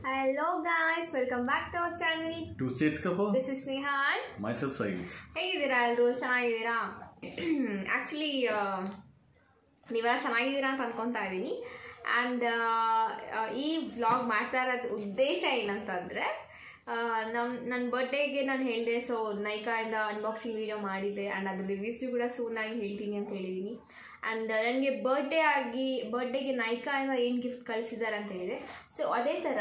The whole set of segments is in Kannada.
Hello guys, welcome back to our channel. Two states couple. This is Sneha and Myself Saeed. ಹೇಗಿದ್ದೀರಾ ಎಲ್ಲರೂ? ಚೆನ್ನಾಗಿದ್ದೀರಾ? ಆ್ಯಕ್ಚುಲಿ ನೀವೆಲ್ಲ ಚೆನ್ನಾಗಿದ್ದೀರಾ ಅಂತ ಅನ್ಕೊತಾ ಇದ್ದೀನಿ. ಆ್ಯಂಡ್ ಈ ವ್ಲಾಗ್ ಮಾಡ್ತಾ ಇರೋದು ಉದ್ದೇಶ ಏನಂತಂದರೆ, ನನ್ನ ಬರ್ಡೇಗೆ ನಾನು ಹೇಳಿದೆ. ಸೊ ನೈಕಾಯಿಂದ ಅನ್ಬಾಕ್ಸಿಂಗ್ ವೀಡಿಯೋ ಮಾಡಿದ್ದೆ ಆ್ಯಂಡ್ ಅದ್ರ ರಿವ್ಯೂಸು ಕೂಡ ಸೂನಾಗಿ ಹೇಳ್ತೀನಿ ಅಂತ ಹೇಳಿದ್ದೀನಿ. ಆ್ಯಂಡ್ ನನಗೆ ಬರ್ಡೇಗೆ ನೈಕಾಯಿಂದ ಏನು ಗಿಫ್ಟ್ ಕಳಿಸಿದ್ದಾರೆ ಅಂತ ಹೇಳಿದೆ. ಸೊ ಅದೇ ಥರ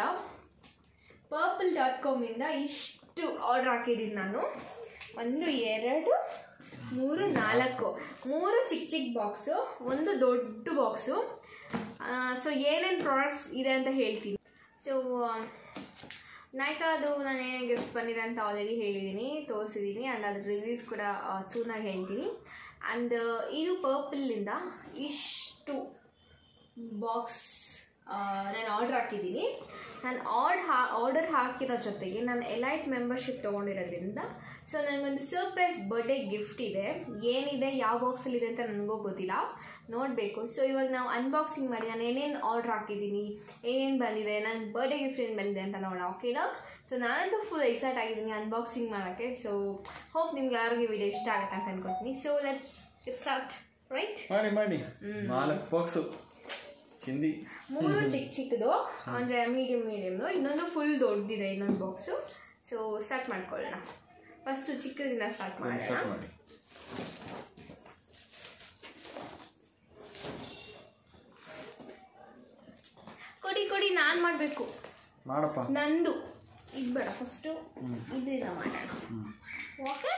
purple.com ಇಂದ ಇಷ್ಟು ಆರ್ಡ್ರ್ ಹಾಕಿದ್ದೀನಿ ನಾನು. 1 2 3 4 3 ಚಿಕ್ಕ ಬಾಕ್ಸು, ಒಂದು ದೊಡ್ಡ ಬಾಕ್ಸು. ಸೊ ಏನೇನು ಪ್ರಾಡಕ್ಟ್ಸ್ ಇದೆ ಅಂತ ಹೇಳ್ತೀನಿ. ಸೊ ನೈಕಾದು ನಾನು ಏನೇನು ಗಿಫ್ಟ್ ಬಂದಿದೆ ಅಂತ ಆಲ್ರೆಡಿ ಹೇಳಿದ್ದೀನಿ, ತೋರಿಸಿದ್ದೀನಿ. ಆ್ಯಂಡ್ ಅದ್ರ ರಿವ್ಯೂಸ್ ಕೂಡ ಸೂನಾಗಿ ಹೇಳ್ತೀನಿ. ಆ್ಯಂಡ್ ಇದು ಪರ್ಪಲಿಂದ ಇಷ್ಟು ಬಾಕ್ಸ್ ನಾನು ಆರ್ಡ್ರ್ ಹಾಕಿದ್ದೀನಿ. ನಾನು ಆರ್ಡರ್ ಹಾಕಿರೋ ಜೊತೆಗೆ ನಾನು ಎಲೈಟ್ ಮೆಂಬರ್ಶಿಪ್ ತೊಗೊಂಡಿರೋದ್ರಿಂದ ಸೊ ನನಗೊಂದು ಸರ್ಪ್ರೈಸ್ ಬರ್ಡೇ ಗಿಫ್ಟ್ ಇದೆ. ಏನಿದೆ, ಯಾವ ಬಾಕ್ಸಲ್ಲಿದೆ ಅಂತ ನನಗೂ ಗೊತ್ತಿಲ್ಲ, ನೋಡಬೇಕು. ಸೊ ಇವಾಗ ನಾವು ಅನ್ಬಾಕ್ಸಿಂಗ್ ಮಾಡಿ ನಾನು ಏನೇನು ಆರ್ಡ್ರ್ ಹಾಕಿದ್ದೀನಿ, ಏನೇನು ಬಂದಿದೆ, ನನ್ನ ಬರ್ಡೇ ಗಿಫ್ಟ್ ಏನು ಬಂದಿದೆ ಅಂತ ನೋಡೋಣ, ಓಕೆನಾ? ಸೊ ನಾನಂತೂ ಫುಲ್ ಎಕ್ಸೈಟ್ ಆಗಿದ್ದೀನಿ ಅನ್ಬಾಕ್ಸಿಂಗ್ ಮಾಡೋಕ್ಕೆ. ಸೊ ಹೋಪ್ ನಿಮ್ಗೆ ಯಾರಿಗೆ ವಿಡಿಯೋ ಇಷ್ಟ ಆಗುತ್ತೆ ಅಂತ ಅನ್ಕೊತೀನಿ. So let's start. ರೈಟ್, ಮಾಡಿ 4 ಬಾಕ್ಸು ಚಿಂದಿ, 3 ಚಿಕ್ಕದು ಅಂದರೆ ಮೀಡಿಯಮ್ದು, ಇನ್ನೊಂದು ಫುಲ್ ದೊಡ್ಡದಿದೆ ಇನ್ನೊಂದು ಬಾಕ್ಸು. ಸೊ ಸ್ಟಾರ್ಟ್ ಮಾಡ್ಕೊಳ್ಳೋಣ. ಫಸ್ಟು ಚಿಕ್ಕದಿಂದ ಸ್ಟಾರ್ಟ್ ಮಾಡೋಣ. ಕೊಡಿ ನಾನು ಮಾಡಬೇಕು, ಮಾಡಪ್ಪ. ನಂದು ಇದು ಬೇಡ, ಫಸ್ಟು ಇದರಿಂದ ಮಾಡೋಣ, ಓಕೆ?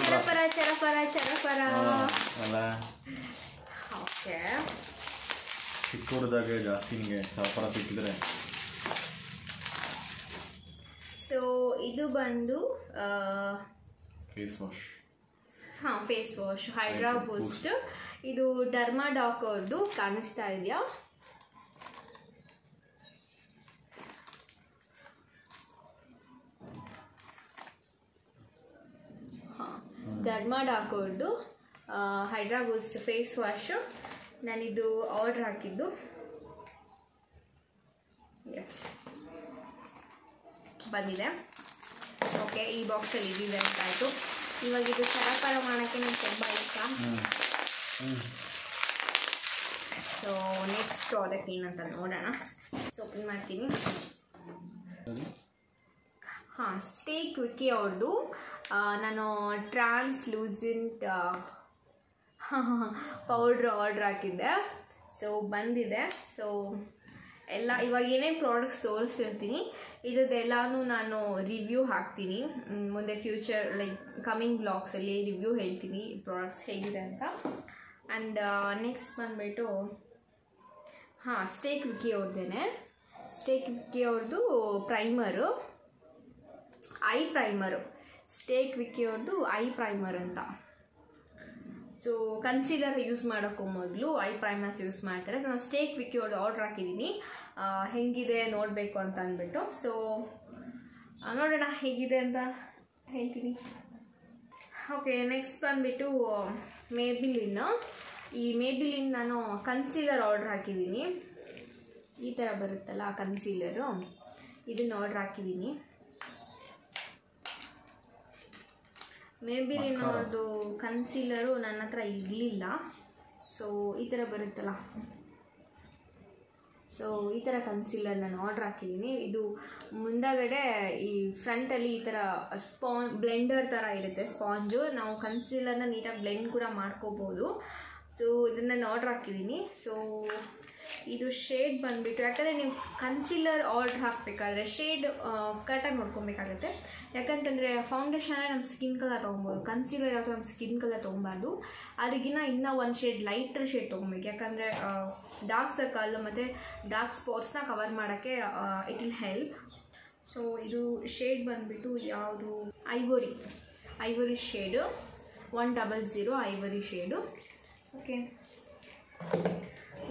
ಚರಪರ ಓಕೆ. ಚಿಕ್ಕದಾಗೆ ಜಾಸ್ತಿ ನಿಮಗೆ ಚರಪರ ಸಿಕ್ಕಿದ್ರೆ. ಸೊ ಇದು ಬಂದು face wash. Face wash hydra boost. ಇದು ಡರ್ಮಾಡಾಕ್ ಅವ್ರದ್ದು, ಕಾಣಿಸ್ತಾ ಇದೆಯಾ? ಡರ್ಮಾಡಾಕ್ ಅವ್ರದ್ದು ಹೈಡ್ರಾ ಬೂಸ್ಟ್ ಫೇಸ್ ವಾಶು. ನಾನಿದು ಆರ್ಡ್ರ್ ಹಾಕಿದ್ದು. ಎಸ್, ಬಂದಿದೆ. ಓಕೆ, ಈ ಬಾಕ್ಸಲ್ಲಿ ಇದಿದೆ ಅಂತಾಯಿತು. ಇವಾಗ ಇದು ಚರಪರ ಮಾಡೋಕ್ಕೆ ನಂಗೆ ತುಂಬ ಇಷ್ಟ. ಸೊ ನೆಕ್ಸ್ಟ್ ಪ್ರಾಡಕ್ಟ್ ಏನಂತ ನೋಡೋಣ. ಸೊ ಓಪನ್ ಮಾಡ್ತೀನಿ. ಸ್ಟೇಕ್ ವಿಕ್ಕಿ ಅವ್ರದ್ದು ನಾನು ಟ್ರಾನ್ಸ್ಲೂಸೆಂಟ್ ಪೌಡ್ರ್ ಆರ್ಡ್ರ್ ಹಾಕಿದ್ದೆ. ಸೊ ಬಂದಿದೆ. ಸೊ ಎಲ್ಲ ಇವಾಗ ಏನೇನು ಪ್ರಾಡಕ್ಟ್ಸ್ ತೋರಿಸ್ತಿರ್ತೀನಿ, ಇದೆಲ್ಲನೂ ನಾನು ರಿವ್ಯೂ ಹಾಕ್ತೀನಿ ಮುಂದೆ, ಫ್ಯೂಚರ್ ಲೈಕ್ ಕಮಿಂಗ್ ಬ್ಲಾಗ್ಸಲ್ಲಿ ರಿವ್ಯೂ ಹೇಳ್ತೀನಿ ಪ್ರಾಡಕ್ಟ್ಸ್ ಹೇಗಿದೆ ಅಂತ. ಆ್ಯಂಡ್ ನೆಕ್ಸ್ಟ್ ಬಂದುಬಿಟ್ಟು ಸ್ಟೇಕ್ ವಿಕ್ಕಿ ಅವ್ರದ್ದೇನೆ. ಸ್ಟೇಕ್ ವಿಕ್ಕಿ ಅವ್ರದ್ದು ಪ್ರೈಮರು, ಐ ಪ್ರೈಮರು. ಸ್ಟೇಕ್ ವಿಕ್ಕಿ ಅವ್ರದ್ದು ಐ ಪ್ರೈಮರ್ ಅಂತ. ಸೊ ಕನ್ಸೀಲರ್ ಯೂಸ್ ಮಾಡೋಕ್ಕೂ ಮೊದಲು ಐ ಪ್ರೈಮರ್ಸ್ ಯೂಸ್ ಮಾಡ್ತಾರೆ. ನಾನು ಸ್ಟೇಕ್ ವಿಕ್ಕಿ ಅವ್ರದ್ದು ಆರ್ಡ್ರ್ ಹಾಕಿದ್ದೀನಿ, ಹೆಂಗಿದೆ ನೋಡಬೇಕು ಅಂತ ಅಂದ್ಬಿಟ್ಟು. ಸೊ ನೋಡೋಣ ಹೇಗಿದೆ ಅಂತ ಹೇಳ್ತೀನಿ. ಓಕೆ, ನೆಕ್ಸ್ಟ್ ಬಂದುಬಿಟ್ಟು ಮೇಬಿಲಿನ್. ಈ ಮೇಬಿಲಿನ್ ನಾನು ಕನ್ಸೀಲರ್ ಆರ್ಡ್ರ್ ಹಾಕಿದ್ದೀನಿ. ಈ ಥರ ಬರುತ್ತಲ್ಲ ಕನ್ಸೀಲರು, ಇದನ್ನು ಆರ್ಡ್ರ್ ಹಾಕಿದ್ದೀನಿ. ಮೇಬಿಲಿನ್ ಅವ್ರದ್ದು ಕನ್ಸೀಲರು ನನ್ನ ಹತ್ರ ಇರಲಿಲ್ಲ. ಸೊ ಈ ಥರ ಬರುತ್ತಲ್ಲ, ಸೊ ಈ ಥರ ಕನ್ಸೀಲರ್ ನಾನು ಆರ್ಡ್ರ್ ಹಾಕಿದ್ದೀನಿ. ಇದು ಮುಂದಗಡೆ ಈ ಫ್ರಂಟಲ್ಲಿ ಈ ಥರ ಬ್ಲೆಂಡರ್ ಥರ ಇರುತ್ತೆ ಸ್ಪಾಂಜು. ನಾವು ಕನ್ಸೀಲರ್ನ ನೀಟಾಗಿ ಬ್ಲೆಂಡ್ ಕೂಡ ಮಾಡ್ಕೋಬೋದು. ಸೊ ಇದನ್ನು ನಾನು ಆರ್ಡ್ರ್ ಹಾಕಿದ್ದೀನಿ. ಸೊ ಇದು ಶೇಡ್ ಬಂದುಬಿಟ್ಟು, ಯಾಕಂದರೆ ನೀವು ಕನ್ಸೀಲರ್ ಆರ್ಡ್ರ್ ಹಾಕಬೇಕಾದ್ರೆ ಶೇಡ್ ಕರೆಕ್ಟಾಗಿ ನೋಡ್ಕೊಬೇಕಾಗುತ್ತೆ. ಯಾಕಂತಂದರೆ ಫೌಂಡೇಶನ್ ನಮ್ಮ ಸ್ಕಿನ್ ಕಲರ್ ತೊಗೊಬೋದು, ಕನ್ಸೀಲರ್ ಯಾವುದು ನಮ್ಮ ಸ್ಕಿನ್ ಕಲರ್ ತೊಗೊಬಾರ್ದು. ಅದಕ್ಕಿಂತ ಇನ್ನೂ ಒಂದು ಶೇಡ್ ಲೈಟರ್ ಶೇಡ್ ತೊಗೊಬೇಕು. ಯಾಕಂದರೆ ಡಾರ್ಕ್ ಸರ್ಕಲ್ ಮತ್ತು ಡಾರ್ಕ್ ಸ್ಪಾಟ್ಸ್ನ ಕವರ್ ಮಾಡೋಕ್ಕೆ ಇಟ್ ವಿಲ್ ಹೆಲ್ಪ್. ಸೊ ಇದು ಶೇಡ್ ಬಂದುಬಿಟ್ಟು ಯಾವುದು, ivory shade, 100 ivory shade. Okay,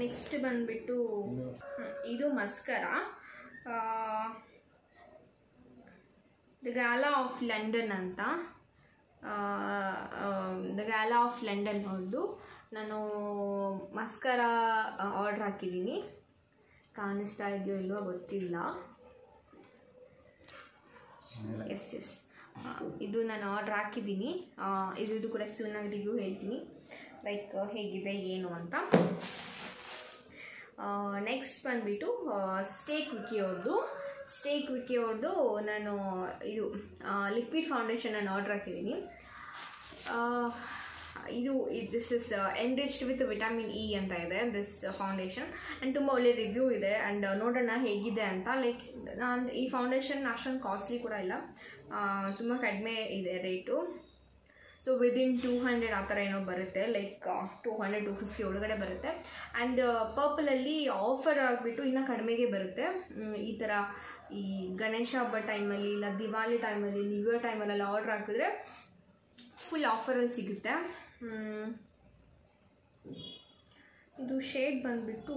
next ಬಂದುಬಿಟ್ಟು ಇದು mascara, the gala of London ಅಂತ. ಗ್ಯಾಲಾ ಆಫ್ ಲಂಡನ್ ಅವ್ರದ್ದು ನಾನು ಮಸ್ಕರಾ ಆರ್ಡ್ರ್ ಹಾಕಿದ್ದೀನಿ. ಕಾಣಿಸ್ತಾ ಇದೆಯೋ ಇಲ್ವೋ ಗೊತ್ತಿಲ್ಲ. ಎಸ್ ಇದು ನಾನು ಆರ್ಡ್ರ್ ಹಾಕಿದ್ದೀನಿ. ಇದು ಕೂಡ ಸುನ್ನಾಗಿ ರಿವ್ಯೂ ಹೇಳ್ತೀನಿ, ಲೈಕ್ ಹೇಗಿದೆ ಏನು ಅಂತ. ನೆಕ್ಸ್ಟ್ ಬಂದುಬಿಟ್ಟು ಸ್ಟೇಕ್ ವಿಕ್ಕಿ ಅವ್ರದ್ದು ನಾನು ಇದು ಲಿಕ್ವಿಡ್ ಫೌಂಡೇಶನ್ ನಾನು ಆರ್ಡ್ರ್ ಹಾಕಿದ್ದೀನಿ. This is enriched with vitamin E ಅಂತ ಇದೆ ದಿಸ್ ಫೌಂಡೇಶನ್. ಆ್ಯಂಡ್ ತುಂಬ ಒಳ್ಳೆ ರಿವ್ಯೂ ಇದೆ. ಆ್ಯಂಡ್ ನೋಡೋಣ ಹೇಗಿದೆ ಅಂತ. ಲೈಕ್ ನಾನು ಈ ಫೌಂಡೇಶನ್ ಅಷ್ಟೊಂದು ಕಾಸ್ಟ್ಲಿ ಕೂಡ ಇಲ್ಲ, ತುಂಬ ಕಡಿಮೆ ಇದೆ ರೇಟು. ಸೊ ವಿದಿನ್ 200 ಆ ಥರ ಏನೋ ಬರುತ್ತೆ, ಲೈಕ್ 200-250 ಒಳಗಡೆ ಬರುತ್ತೆ. ಆ್ಯಂಡ್ ಪರ್ಪಲಲ್ಲಿ ಆಫರ್ ಆಗಿಬಿಟ್ಟು ಇನ್ನೂ ಕಡಿಮೆಗೆ ಬರುತ್ತೆ. ಈ ಥರ ಈ ಗಣೇಶ ಹಬ್ಬ ಟೈಮಲ್ಲಿ ಇಲ್ಲ ದಿವಾಲಿ ಟೈಮಲ್ಲಿ ನ್ಯೂ ಇಯರ್ ಟೈಮಲ್ಲೆಲ್ಲ ಆರ್ಡ್ರ್ ಹಾಕಿದ್ರೆ ಫುಲ್ ಆಫರಲ್ಲಿ ಸಿಗುತ್ತೆ. ಇದು ಶೇಡ್ ಬಂದುಬಿಟ್ಟು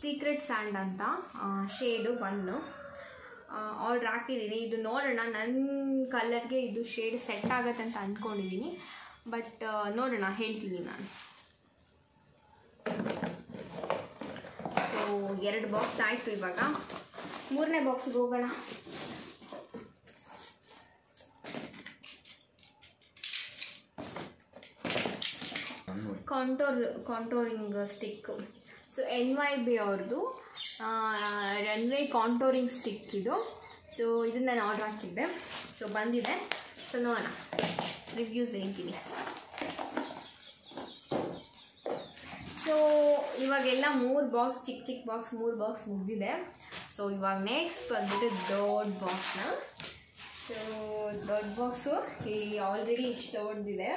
ಸೀಕ್ರೆಟ್ ಸ್ಯಾಂಡ್ ಅಂತ ಶೇಡು 1 ಆರ್ಡ್ರ್ ಹಾಕಿದ್ದೀನಿ. ಇದು ನೋಡೋಣ, ನನ್ನ ಕಲರ್ಗೆ ಇದು ಶೇಡ್ ಸೆಟ್ ಆಗುತ್ತೆ ಅಂತ ಅಂದ್ಕೊಂಡಿದ್ದೀನಿ. ಬಟ್ ನೋಡೋಣ, ಹೇಳ್ತೀನಿ ನಾನು. ಸೊ 2 ಬಾಕ್ಸ್ ಆಯಿತು. ಇವಾಗ 3ನೇ ಬಾಕ್ಸ್ಗೆ ಹೋಗೋಣ. Contouring stick. ಸೊ NYB ಅವ್ರದ್ದು ರನ್ವೇ ಕಾಂಟೋರಿಂಗ್ ಸ್ಟಿಕ್ ಇದು. ಸೊ ಇದನ್ನು ನಾನು ಆರ್ಡ್ರ್ ಹಾಕಿದ್ದೆ. ಸೊ ಬಂದಿದೆ. ಸೊ ನೋಡೋಣ ರಿವ್ಯೂಸ್ ಹೇಳ್ತೀನಿ. ಸೊ ಇವಾಗೆಲ್ಲ 3 ಬಾಕ್ಸ್ ಚಿಕ್ಕ ಬಾಕ್ಸ್ 3 ಬಾಕ್ಸ್ ಮುಗಿದಿದೆ. ಸೊ ಇವಾಗ ನೆಕ್ಸ್ಟ್ ಬಂದ್ಬಿಟ್ಟು ದೊಡ್ಡ ಬಾಕ್ಸ್ನ. ಸೊ ದೊಡ್ಡ ಬಾಕ್ಸು ಇಲ್ಲಿ ಆಲ್ರೆಡಿ ಇಷ್ಟು ದೊಡ್ಡದಿದೆ.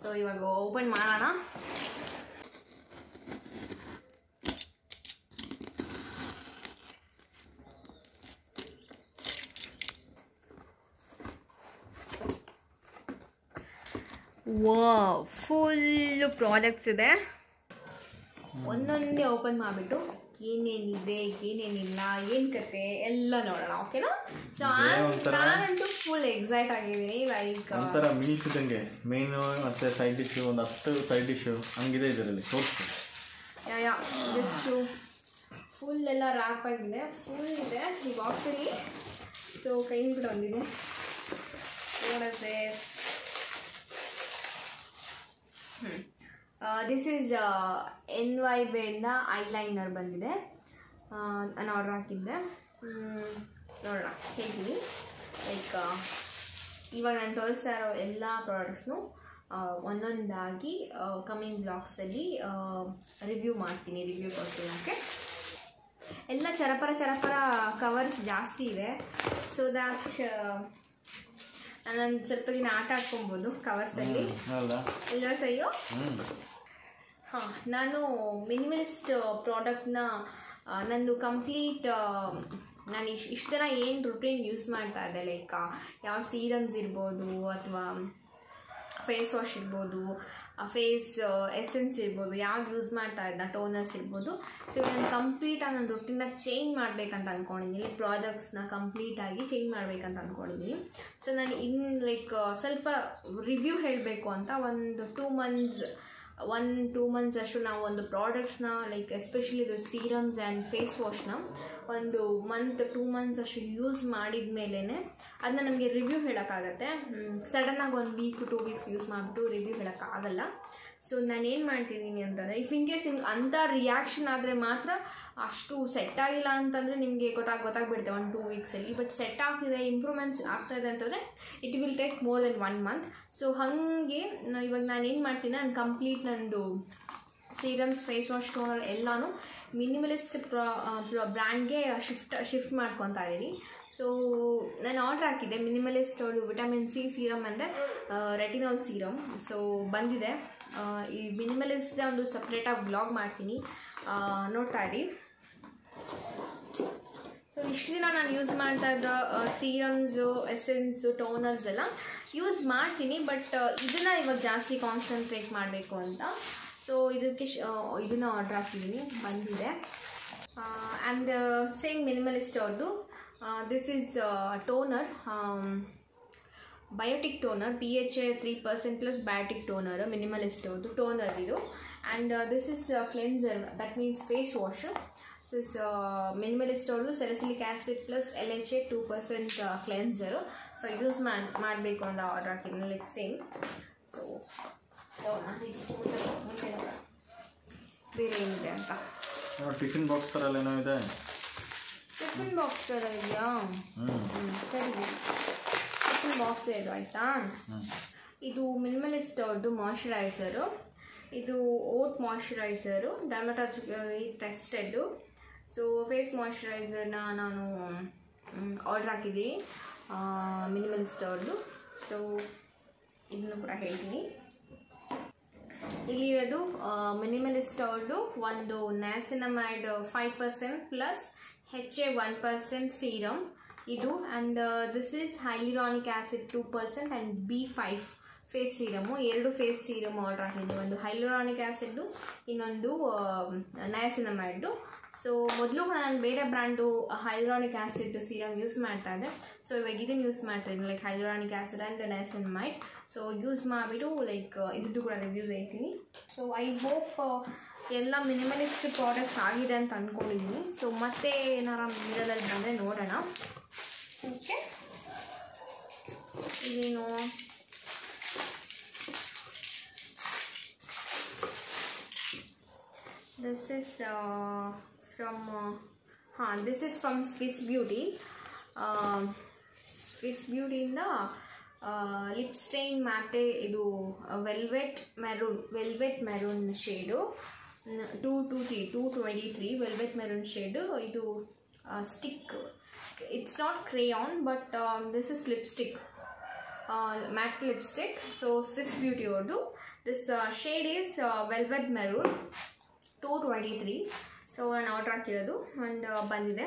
ಸೊ ಇವಾಗ ಓಪನ್ ಮಾಡೋಣ. ಫುಲ್ಲು ಪ್ರಾಡಕ್ಟ್ಸ್ ಇದೆ. ಒಂದೊಂದೇ ಓಪನ್ ಮಾಡಿಬಿಟ್ಟು ಏನೇನಿದೆ ಏನೇನಿಲ್ಲ ಏನು ಕತೆ ಎಲ್ಲ ನೋಡೋಣ, ಓಕೆನಾ? ಸೊ ನಾನಂತೂ ಫುಲ್ ಎಕ್ಸೈಟ್ ಆಗಿದ್ದೀನಿ. ಲೈಕ್ ಒಂಥರ ಮೀಲ್ಸ್ ಇದ್ದಂಗೆ, ಮೇನು ಮತ್ತು ಸೈಡ್ ಡಿಶು, ಒಂದು 10 ಸೈಡ್ ಡಿಶು ಹಂಗಿದೆ ಇದರಲ್ಲಿ. ಇಷ್ಟು ಫುಲ್ ಎಲ್ಲ ರ್ಯಾಪ್ ಆಗಿದೆ, ಫುಲ್ ಇದೆ ಈ ಬಾಕ್ಸಲ್ಲಿ. ಸೊ ಕೈಯಲ್ಲಿ ಕೂಡ ಒಂದಿದೆ ನೋಡೋದೆ. ದಿಸ್ ಈಸ್ NYB ಇಂದ ಐಲೈನರ್ ಬಂದಿದೆ. ನಾನು ಆರ್ಡ್ರ್ ಹಾಕಿದ್ದೆ. ನೋಡೋಣ ಹೇಳ್ತೀನಿ. ಲೈಕ್ ಇವಾಗ ನಾನು ತೋರಿಸ್ತಾ ಇರೋ ಎಲ್ಲ ಪ್ರಾಡಕ್ಟ್ಸ್ನು ಒಂದೊಂದಾಗಿ ಕಮಿಂಗ್ ಬ್ಲಾಗ್ಸಲ್ಲಿ ರಿವ್ಯೂ ಮಾಡ್ತೀನಿ, ರಿವ್ಯೂ ಕೊಡ್ತೀನಿ. ಎಲ್ಲ ಚರಪರ ಕವರ್ಸ್ ಜಾಸ್ತಿ ಇದೆ. ಸೊ ದ್ಯಾಟ್ ನಾನು ಸ್ವಲ್ಪ ದಿನ ಆಟ ಆಡ್ಕೊಬೋದು ಕವರ್ಸಲ್ಲಿ. ಎಲ್ಲ ಸರಿಯೋ? ಹಾಂ, ನಾನು ಮಿನಿಮಲಿಸ್ಟ್ ಪ್ರಾಡಕ್ಟ್ನ ನಂದು ಕಂಪ್ಲೀಟ್ ನಾನು ಇಷ್ಟು ದಿನ ಏನು ರುಟೀನ್ ಯೂಸ್ ಮಾಡ್ತಾ ಇದ್ದೆ, ಲೈಕ್ ಯಾವ ಸೀರಮ್ಸ್ ಇರ್ಬೋದು ಅಥವಾ ಫೇಸ್ ವಾಶ್ ಇರ್ಬೋದು, ಫೇಸ್ ಎಸೆನ್ಸ್ ಇರ್ಬೋದು, ಯಾವ್ದು ಯೂಸ್ ಮಾಡ್ತಾ ಇದ್ದ ಟೋನರ್ಸ್ ಇರ್ಬೋದು. ಸೊ ನಾನು ಕಂಪ್ಲೀಟಾಗಿ ನನ್ನ ರುಟೀನ ಚೇಂಜ್ ಮಾಡಬೇಕಂತ ಅಂದ್ಕೊಂಡಿದ್ದೀನಿ. ಪ್ರಾಡಕ್ಟ್ಸ್ನ ಕಂಪ್ಲೀಟಾಗಿ ಚೇಂಜ್ ಮಾಡಬೇಕಂತ ಅಂದ್ಕೊಂಡಿದ್ದೀನಿ. ಸೊ ನಾನು ಲೈಕ್ ಸ್ವಲ್ಪ ರಿವ್ಯೂ ಹೇಳಬೇಕು ಅಂತ ಒಂದು 2 ಮಂತ್ಸ್ ಅಷ್ಟು ನಾವು ಒಂದು ಪ್ರಾಡಕ್ಟ್ಸ್ನ ಲೈಕ್ ಎಸ್ಪೆಷಲಿ ಇದು ಸೀರಮ್ಸ್ ಆ್ಯಂಡ್ ಫೇಸ್ ವಾಶ್ನ ಒಂದು 2 ಮಂತ್ಸ್ ಅಷ್ಟು ಯೂಸ್ ಮಾಡಿದ ಮೇಲೇ ಅದನ್ನ ನಮಗೆ ರಿವ್ಯೂ ಹೇಳೋಕ್ಕಾಗತ್ತೆ. ಸಡನ್ನಾಗಿ 1 ವೀಕ್ 2 ವೀಕ್ಸ್ ಯೂಸ್ ಮಾಡಿಬಿಟ್ಟು ರಿವ್ಯೂ ಹೇಳೋಕ್ಕಾಗಲ್ಲ. ಸೊ ನಾನೇನು ಮಾಡ್ತಿದ್ದೀನಿ ಅಂತಂದರೆ, ಇಫ್ ಇನ್ ಕೇಸ್ ನಿಮ್ಗೆ ಅಂಥ ರಿಯಾಕ್ಷನ್ ಆದರೆ ಮಾತ್ರ, ಅಷ್ಟು ಸೆಟ್ ಆಗಿಲ್ಲ ಅಂತಂದರೆ ನಿಮಗೆ ಗೊತ್ತಾಗ್ಬಿಡುತ್ತೆ 1-2 ವೀಕ್ಸಲ್ಲಿ. ಬಟ್ ಸೆಟ್ ಆಗ್ತಿದೆ, ಇಂಪ್ರೂವ್ಮೆಂಟ್ಸ್ ಆಗ್ತಾಯಿದೆ ಅಂತಂದರೆ it will take more than 1 month. So ಹಾಗೆ ಇವಾಗ ನಾನೇನು ಮಾಡ್ತೀನಿ, ನಾನು ಕಂಪ್ಲೀಟ್ ನಂದು ಸೀರಮ್ಸ್, ಫೇಸ್ ವಾಶ್, ಟೋನರ್ ಎಲ್ಲನೂ ಮಿನಿಮಲಿಸ್ಟ್ ಬ್ರ್ಯಾಂಡ್ಗೆ ಶಿಫ್ಟ್ ಮಾಡ್ಕೊತಾ ಇದ್ದೀನಿ. ಸೊ ನಾನು ಆರ್ಡ್ರ್ ಹಾಕಿದ್ದೆ ಮಿನಿಮಲಿಸ್ಟ್ ಅವರು ವಿಟಮಿನ್ C ಸೀರಮ್ ಅಂದರೆ ರೆಟಿನಾಲ್ ಸೀರಮ್. ಸೊ ಬಂದಿದೆ. ಈ ಮಿನಿಮಲಿಸ್ಟ್ ಒಂದು ಸಪ್ರೇಟಾಗಿ ವ್ಲಾಗ್ ಮಾಡ್ತೀನಿ, ನೋಡ್ತಾ ಇರಿ. ಸೊ ಇಷ್ಟು ದಿನ ನಾನು ಯೂಸ್ ಮಾಡ್ತಾ ಇದ್ದ ಸೀರಮ್ಸು, ಎಸೆನ್ಸು, ಟೋನರ್ಸ್ ಎಲ್ಲ ಯೂಸ್ ಮಾಡ್ತೀನಿ. ಬಟ್ ಇದನ್ನು ಇವಾಗ ಜಾಸ್ತಿ ಕಾನ್ಸಂಟ್ರೇಟ್ ಮಾಡಬೇಕು ಅಂತ. ಸೊ ಇದಕ್ಕೆ ಇದನ್ನು ಆರ್ಡ್ರ್ ಹಾಕಿದ್ದೀನಿ, ಬಂದಿದೆ. ಆ್ಯಂಡ್ ಸೇಮ್ ಮಿನಿಮಲಿಸ್ಟ್ ಅವ್ರದ್ದು this is toner biotic toner, PHA 3% plus biotic toner, Minimalist ಅವ್ರದ್ದು ಟೋನರ್ ಇದು. And this is cleanser, that means face wash. This Minimalist ಅವ್ರದ್ದು salicylic acid plus LHA 2% cleanser. So use ಮಾಡಬೇಕು ಅಂತ ಆರ್ಡರ್ ಹಾಕಿದ್ದೀನಿ, ಲೈಕ್ ಸೇಮ್. ಸೊ ಬೇರೆ ಏನಿದೆ ಅಂತ. ಟಿಫಿನ್ ಬಾಕ್ಸ್ ಥರ ಎಲ್ಲ ಏನೋ ಇದೆ. ಟಿಫಿನ್ ಬಾಕ್ಸ್ ಥರ ಇದೆಯಾ? ಸರಿ, ಟಿಫಿನ್ ಬಾಕ್ಸ್ ಇದು ಆಯಿತಾ. ಇದು ಮಿನಿಮಲಿಸ್ಟ್ ಅವ್ರದ್ದು ಮಾಯ್ಶ್ಚರೈಸರು. ಇದು oat moisturiser, dermatologically tested. So face ಮಾಯ್ಶ್ಚರೈಸರ್ನ ನಾನು ಆರ್ಡರ್ ಹಾಕಿದ್ದೀನಿ ಮಿನಿಮಲಿಸ್ಟ್ ಅವ್ರದ್ದು. ಸೊ ಇದನ್ನು ಕೂಡ ಹೇಳ್ತೀನಿ. ಇಲ್ಲಿರೋದು ಮಿನಿಮಲಿಸ್ಟ್ ಅವ್ರದ್ದು ಒಂದು ನ್ಯಾಸಿನಮೈಡ್ 5% ಪ್ಲಸ್ HA 1% ಸೀರಮ್ ಇದು. And this is hyaluronic acid 2% and B5 face serum. 2 face serum order ಹಾಕಿದ್ದು, ಒಂದು ಹೈಲುರಾನಿಕ್ ಆ್ಯಸಿಡ್ಡು, ಇನ್ನೊಂದು ನಯಾಸಿನಮೈಡು. ಸೊ ಮೊದಲು ನಾನು ಬೇರೆ brand hyaluronic acid serum use ಮಾಡ್ತಾ ಇದ್ದೆ. ಸೊ ಇವಾಗ ಇದನ್ನು ಯೂಸ್ ಮಾಡ್ತಾ ಇದ್ದೀನಿ, like hyaluronic acid and niacinamide. So use ಮಾಡಿಬಿಟ್ಟು ಲೈಕ್ ಇದ್ದು ಕೂಡ ರಿವ್ಯೂಸ್ ಹೇಳ್ತೀನಿ. ಸೊ ಐ ಹೋಪ್ ಎಲ್ಲ ಮಿನಿಮಲಿಸ್ಟ್ ಪ್ರಾಡಕ್ಟ್ಸ್ ಆಗಿದೆ ಅಂತ ಅಂದ್ಕೊಂಡಿದ್ದೀನಿ. ಸೊ ಮತ್ತೆ ಏನಾರ ಮಿರರಲ್ಲಿ ಬಂದರೆ ನೋಡೋಣ. ಓಕೆ, ಇದೇನು this is this is from Swiss Beauty. Swiss Beautyಯಿಂದ ಲಿಪ್ ಸ್ಟೈನ್ ಮ್ಯಾಟೆ ಇದು velvet maroon shade 223 velvet maroon shade. ಇದು stick, it's not crayon but this is lipstick, matte lipstick. So Swiss Beauty ಅವ್ರದ್ದು this shade is velvet maroon 223. So ನಾನು ಆರ್ಡರ್ ಹಾಕಿರೋದು ಒಂದು ಬಂದಿದೆ.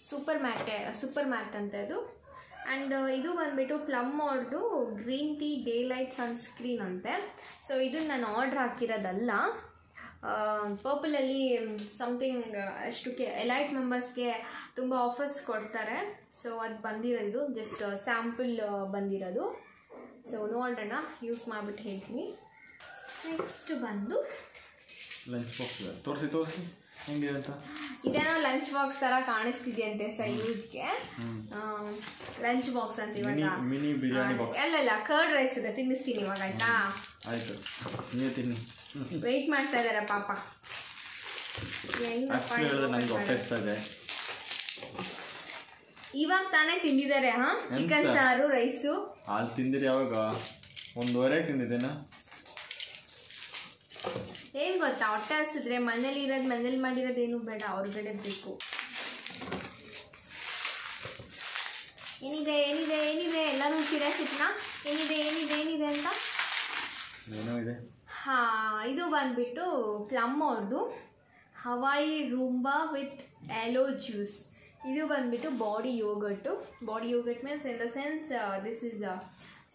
ಸೂಪರ್ ಮ್ಯಾಟ್ ಅಂತ ಇದು. ಆ್ಯಂಡ್ ಇದು ಬಂದುಬಿಟ್ಟು ಪ್ಲಮ್ ಅವ್ರದ್ದು green tea day light sunscreen ಅಂತೆ. ಸೊ ಇದನ್ನು ನಾನು ಆರ್ಡ್ರ್ ಹಾಕಿರೋದಲ್ಲ. ಪರ್ಪಲಲ್ಲಿ ಸಮಥಿಂಗ್ ಅಷ್ಟು ಎಲೈಟ್ ಮೆಂಬರ್ಸ್ಗೆ ತುಂಬ ಆಫರ್ಸ್ ಕೊಡ್ತಾರೆ. ಸೊ ಅದು ಬಂದಿರೋದು ಜಸ್ಟ್ ಸ್ಯಾಂಪಲ್ ಬಂದಿರೋದು. ಸೊ ನೋಡೋಣ, ಯೂಸ್ ಮಾಡಿಬಿಟ್ಟು ಹೇಳ್ತೀನಿ. ನೆಕ್ಸ್ಟ್ ಬಂದು ಲಂಚ್ ಬಾಕ್ಸ್ ತೋರಿಸಿ ಹೆಂಗಿದೆ ಅಂತ. ಇದೇನೋ ಲಂಚ್ ಬಾಕ್ಸ್ ಥರ ಕಾಣಿಸ್ತಿದೆಯಂತೆ ಯೂಸ್ಗೆ. ಲಂಚ್ ಬಾಕ್ಸ್ ಅಂತ ಇವಾಗ ಮಿನಿ ಬಿರಿಯಾನಿ ಬಾಕ್ಸ್. ಅಲ್ಲ ಕರ್ಡ್ ರೈಸ್ ಇದೆ, ತಿನ್ನಿಸ್ತೀನಿ ಇವಾಗ. ಆಯ್ತಾ, ಆಯ್ತು, ನೀವೇ ತಿನ್ನಿ. ವೆಯ್ಟ್ ಮಾಡ್ತಾ ಇದ್ದಾರೆ ಪಾಪ. ನನಗೆ ಹೊಟ್ಟೆ ಇದೆ. ಇವಾಗ ತಾನೇ ತಿಂದಿದ್ದಾರೆ. ಚಿಕನ್ ಸಾರು ರೈಸು. ಅಲ್ಲಿ ತಿಂದಿರಿ ಯಾವಾಗ? 1:30 ತಿಂದಿದ್ದೇನಾ? ಏನು ಗೊತ್ತಾ, ಹೊಟ್ಟೆ ಹಸಿದ್ರೆ ಮನೇಲಿ ಇರೋದು, ಮನೇಲಿ ಮಾಡಿರೋದು ಏನು ಬೇಡ, ಹೊರಗಡೆ ಬೇಕು. ಏನಿದೆ ಎಲ್ಲರೂ ಕ್ಯೂರಿಯಾಸಿಟಿನ ಏನಿದೆ ಅಂತ. ಇದು ಬಂದ್ಬಿಟ್ಟು ಪ್ಲಮ್ ಅವ್ರದ್ದು Hawaii rumba with aloe juice. ಇದು ಬಂದ್ಬಿಟ್ಟು body yogurt. Body yogurt means in the sense this is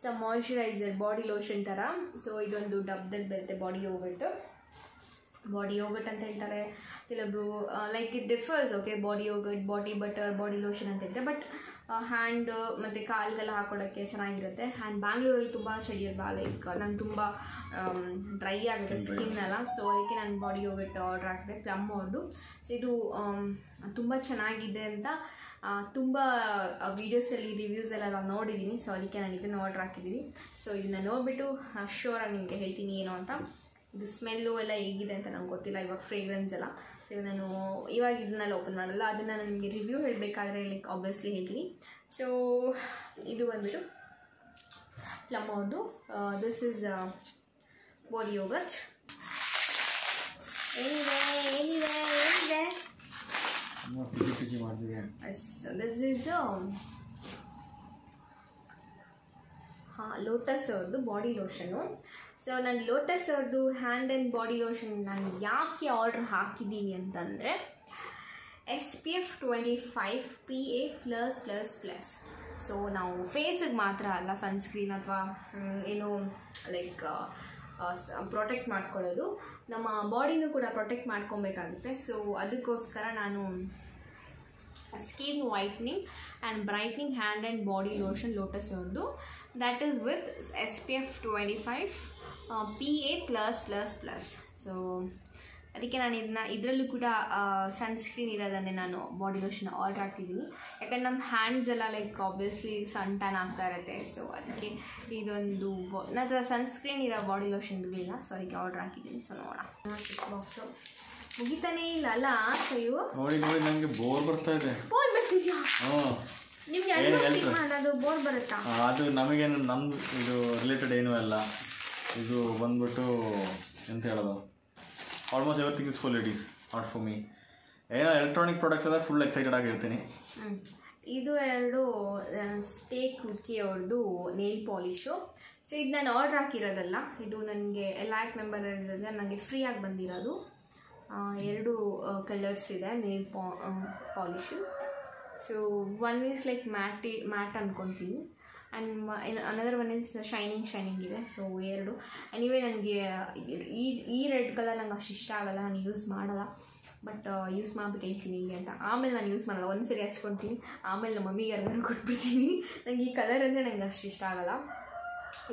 some moisturiser, body lotion ಥರ. ಸೊ ಇದೊಂದು ಡಬ್ದಲ್ಲಿ ಬರುತ್ತೆ ಬಾಡಿ ಯೋಗರ್ಟ್ ಅಂತ ಹೇಳ್ತಾರೆ ಕೆಲವೊಬ್ರು. Like it differs. Okay, body yogurt, body butter, body lotion ಅಂತ ಹೇಳ್ತಾರೆ. ಬಟ್ ಹ್ಯಾಂಡ್ ಮತ್ತು ಕಾಲಿಗೆಲ್ಲ ಹಾಕೊಳ್ಳೋಕ್ಕೆ ಚೆನ್ನಾಗಿರುತ್ತೆ. ಆ್ಯಂಡ್ ಬ್ಯಾಂಗ್ಳೂರಲ್ಲಿ ತುಂಬ ಚಳಿ ಅಲ್ವಾ, ಲೈಕ್ ನಂಗೆ ತುಂಬ ಡ್ರೈ ಆಗುತ್ತೆ ಸ್ಕಿನ್ ಎಲ್ಲ. ಸೊ ಅದಕ್ಕೆ ನಾನು ಬಾಡಿ ಯೋಗರ್ಟ್ ಆರ್ಡ್ರ್ ಹಾಕಿದೆ ಪ್ಲಮ್ ಅವ್ರದ್ದು. ಸೊ ಇದು ತುಂಬ ಚೆನ್ನಾಗಿದೆ ಅಂತ ತುಂಬ ವೀಡಿಯೋಸಲ್ಲಿ ರಿವ್ಯೂಸೆಲ್ಲ ನಾವು ನೋಡಿದ್ದೀನಿ. ಸೊ ಅದಕ್ಕೆ ನಾನು ಇದನ್ನು ಆರ್ಡ್ರ್ ಹಾಕಿದ್ದೀನಿ. ಸೊ ಇದನ್ನ ನೋಡಿಬಿಟ್ಟು ಶೋರಾಗಿ ನಿಮಗೆ ಹೇಳ್ತೀನಿ ಏನು ಅಂತ. ಇದು ಸ್ಮೆಲ್ಲು ಎಲ್ಲ ಹೇಗಿದೆ ಅಂತ ನಂಗೆ ಗೊತ್ತಿಲ್ಲ, ಇವಾಗ ಫ್ರೇಗ್ರೆನ್ಸ್ ಎಲ್ಲ. ಸೊ ನಾನು ಇವಾಗ ಇದನ್ನೆಲ್ಲ ಓಪನ್ ಮಾಡಲ್ಲ, ಅದನ್ನು ನಾನು ನಿಮಗೆ ರಿವ್ಯೂ ಹೇಳಬೇಕಾದ್ರೆ ಲೈಕ್ ಆಬ್ವಿಯಸ್ಲಿ ಹೇಳ್ತೀನಿ. ಸೊ ಇದು ಬಂದ್ಬಿಟ್ಟು ಪ್ಲಮ್ ಅವ್ರದ್ದು. This is body yoghurt. ಏನಿದೆ ದಿಸ್ ಈಸ್ ಲೋಟಸ್ ಅವ್ರದ್ದು ಬಾಡಿ ಲೋಷನು. ಸೊ ನಾನು ಲೋಟಸ್ ಅವ್ರದ್ದು ಹ್ಯಾಂಡ್ ಆ್ಯಂಡ್ ಬಾಡಿ ಲೋಷನ್ ನಾನು ಯಾಕೆ ಆರ್ಡ್ರ್ ಹಾಕಿದ್ದೀನಿ ಅಂತಂದರೆ SPF 25 PA+++. ಸೊ ನಾವು ಫೇಸಿಗೆ ಮಾತ್ರ ಅಲ್ಲ ಸನ್ಸ್ಕ್ರೀನ್ ಅಥವಾ ಏನು ಲೈಕ್ ಪ್ರೊಟೆಕ್ಟ್ ಮಾಡ್ಕೊಳ್ಳೋದು, ನಮ್ಮ ಬಾಡಿನೂ ಕೂಡ ಪ್ರೊಟೆಕ್ಟ್ ಮಾಡ್ಕೊಬೇಕಾಗುತ್ತೆ. ಸೊ ಅದಕ್ಕೋಸ್ಕರ ನಾನು skin whitening and brightening hand and body lotion Lotus ಅವ್ರದ್ದು. That is with SPF 25 PA+++. So ಅದಕ್ಕೆ ನಾನು ಇದರಲ್ಲೂ ಕೂಡ ಸನ್ಸ್ಕ್ರೀನ್ ಇರೋದನ್ನೇ ನಾನು ಬಾಡಿ ಲೋಷನ್ ಆರ್ಡ್ರ್ ಹಾಕಿದ್ದೀನಿ. ಯಾಕಂದ್ರೆ ನಮ್ಮ ಹ್ಯಾಂಡ್ಸ್ ಎಲ್ಲ ಲೈಕ್ ಆಬ್ವಿಯಸ್ಲಿ ಸನ್ ಟ್ಯಾನ್ ಆಗ್ತಾ ಇರುತ್ತೆ. ಸೊ ಅದಕ್ಕೆ ಇದೊಂದು ನನ್ನ ಹತ್ರ ಸನ್ಸ್ಕ್ರೀನ್ ಇರೋ ಬಾಡಿ ಲೋಷನ್ ಇರಲಿಲ್ಲ, ಸೊ ಅದಕ್ಕೆ ಆರ್ಡ್ರ್ ಹಾಕಿದ್ದೀನಿ. ಸೊ ನೋಡೋಣ. ಬಾಕ್ಸು ಮುಗಿತಾನೇ ಇಲ್ಲ ಅಲ್ಲ. ಸೊ ಇವು ನೋಡಿ ನೋಡಿ ನನಗೆ ಬೋರ್ ಬರ್ತಾ ಇದೆ. ಬೋರ್ ಬರ್ತಿದ್ಯಾ ನಿಮಗೆ? ಅದು ಬೋರ್ ಬರುತ್ತಾ? ಅದು ನಮಗೇನು ನಮ್ದು ಇದು ರಿಲೇಟೆಡ್ ಏನೂ ಅಲ್ಲ. ಇದು ಬಂದ್ಬಿಟ್ಟು ಎಂತ ಹೇಳೋದು, almost everything is for ladies, not for me. ಏನೋ ಎಲೆಕ್ಟ್ರಾನಿಕ್ ಪ್ರಾಡಕ್ಟ್ಸ್ ಎಲ್ಲ ಫುಲ್ ಎಕ್ಸೈಟೆಡ್ ಆಗಿರ್ತೀನಿ. ಇದು ಎರಡು ಸ್ಟೇಕ್ ಕುರ್ತಿ ಅವ್ರದ್ದು ನೇಲ್ ಪಾಲಿಶು. ಸೊ ಇದು ನಾನು ಆರ್ಡ್ರ್ ಹಾಕಿರೋದಲ್ಲ, ಇದು ನನಗೆ ಲೈಕ್ ಮೆಂಬರ್ ಇರೋದ್ರಿಂದ ನನಗೆ ಫ್ರೀಯಾಗಿ ಬಂದಿರೋದು. ಎರಡು ಕಲರ್ಸ್ ಇದೆ nail polish. So one is like matte ಅನ್ಕೊತೀನಿ, and another one is shining ಇದೆ. ಸೊ ಎರಡು ಎನಿವೇ ನನಗೆ ಈ ರೆಡ್ ಕಲರ್ ನಂಗೆ ಅಷ್ಟು ಇಷ್ಟ ಆಗೋಲ್ಲ, ನಾನು ಯೂಸ್ ಮಾಡೋಲ್ಲ. ಬಟ್ ಯೂಸ್ ಮಾಡಿಬಿಟ್ಟು ಹೇಳ್ತೀನಿ ಹಿಂಗೆ ಅಂತ. ಆಮೇಲೆ ನಾನು ಯೂಸ್ ಮಾಡಲ್ಲ, ಒಂದು ಸರಿ ಹಚ್ಕೊತೀನಿ, ಆಮೇಲೆ ನಮ್ಮ ಮಮ್ಮಿಗೆ ಯಾರಿಗಾರು ಕೊಟ್ಬಿಡ್ತೀನಿ. ನಂಗೆ ಈ ಕಲರ್ ಅಂದರೆ ನಂಗೆ ಅಷ್ಟು ಇಷ್ಟ ಆಗೋಲ್ಲ.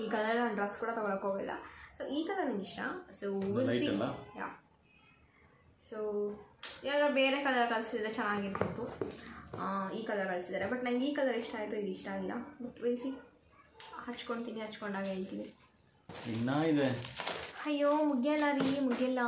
ಈ ಕಲರ್ ನಾನು ಡ್ರೆಸ್ ಕೂಡ ತೊಗೊಳಕ್ಕೆ ಹೋಗಿಲ್ಲ. ಸೊ ಈ ಕಲರ್ ನನಗೆ ಇಷ್ಟ. ಸೊ ಯಾ ಸೊ ಯಾರೋ ಬೇರೆ ಕಲರ್ ಕಳಿಸಿದ್ರೆ ಚೆನ್ನಾಗಿರ್ತಿತ್ತು. ಈ ಕಲರ್ ಕಳಿಸಿದ್ದಾರೆ, ಬಟ್ ನಂಗೆ ಈ ಕಲರ್ ಇಷ್ಟ ಆಯಿತು, ಇದು ಇಷ್ಟ ಆಗಿಲ್ಲ. ಬಟ್ ವಿಲ್ಸಿ ಹಚ್ಕೊಳ್ತೀನಿ, ಹಚ್ಕೊಂಡಾಗ ಹೇಳ್ತೀನಿ. ಇನ್ನೂ ಇದೆ. ಅಯ್ಯೋ ಮುಗಿಯಲ್ಲ ರೀ, ಮುಗಿಯಲ್ಲ.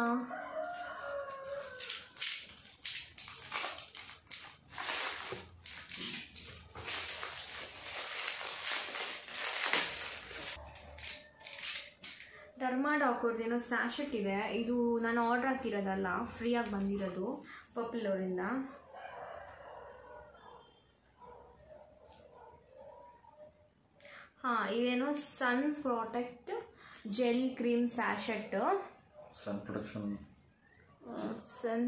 ಡರ್ಮಾಡಾಕ್ ಅವ್ರದ್ದೇನೋ ಸ್ಯಾಶೆಟ್ ಇದೆ. ಇದು ನಾನು ಆರ್ಡ್ರ್ ಹಾಕಿರೋದಲ್ಲ, ಫ್ರೀಯಾಗಿ ಬಂದಿರೋದು ಪರ್ಪಲ್ ಅವರಿಂದ. ಹಾಂ, ಇದೇನೋ ಸನ್ ಪ್ರೊಟೆಕ್ಟ್ ಜೆಲ್ ಕ್ರೀಮ್ ಸ್ಯಾಶೆಟ್. ಸನ್